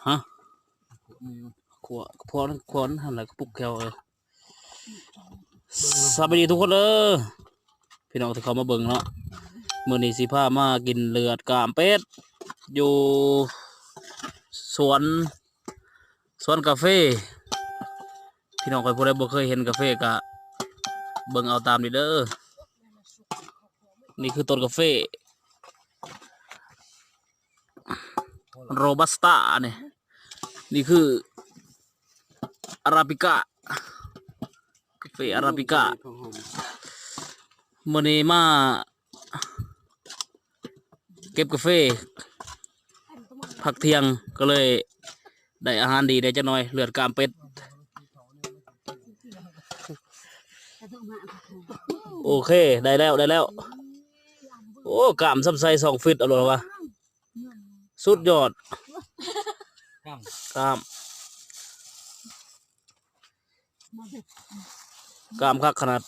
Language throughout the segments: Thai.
ฮะขวพวนั้นขวนั้นทำอะไรก็ปลุกแควสวัสดีทุกคนพี่น้องที่เขามาเบิ่งเนาะมื้อนี้สิพามากินเลือดกามเป็ดอยู่สวนกาแฟพี่น้องใครผู้ใดบ่เคยเห็นกาแฟกะเบิ่งเอาตามนี่เด้อนี่คือต้นกาแฟโรบัสต้าเนี่ยนี่คืออาราบิก้ากาแฟอาราบิก้ามื้อนี้มาเก็บกาแฟพักเที่ยงก็เลยได้อาหารดีได้จักหน่อยเลือดกามเป็ดโอเคได้แล้วโอ้กามซ้ำไส้2 ฟิตเอาเลยวะสุดยอดกามคักขนาด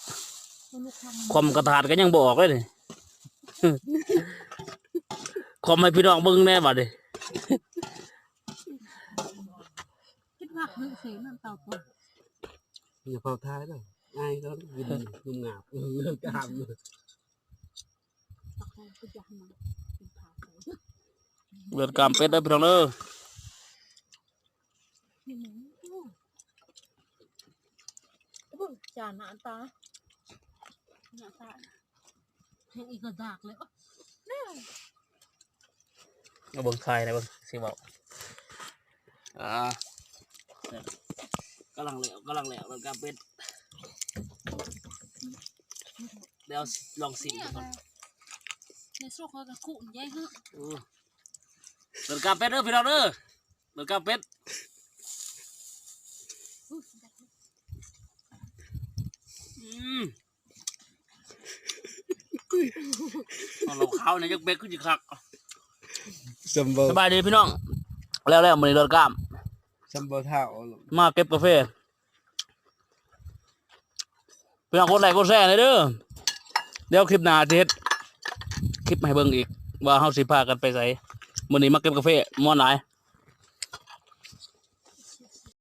ความกระถาดก็ยังบอกเลยนี่ ความให้พี่น้องเบิ่งแน่บัดนี้อย่าเผาท้ายเลยง่ายก็กินนุ่มงาบเลือกกามเลย เลือดกามเป็ดได้พี่น้องเด้อจานหน้าตาให้อีกก็ดักเลยเอาเบิ่งไข่นะเบิ่งสิบอกกำลังแล้วเลือดกามเป็ดเดี๋ยวลองสิก่อนในโซ่เขาจะขุ่นใหญ่ฮึเลือดกามเป็ดเด้อพี่น้องเด้อเลือดกามเป็ดเราเข้าในยักษ์เบ็ดขึ้นจีคักสบายดีพี่น้องแล้วมันเลือดกามซัมเบอร์เท้ามาเก็บกาแฟพี่น้องคนไหนคนแซ่เลยเด้อเดี๋ยวคลิปหน้าจะเฮ็ดคลิปให้เบิ่งอีกว่าเฮาสิพากันไปไสมื้อนี้มาเก็บกาแฟม่วนหลาย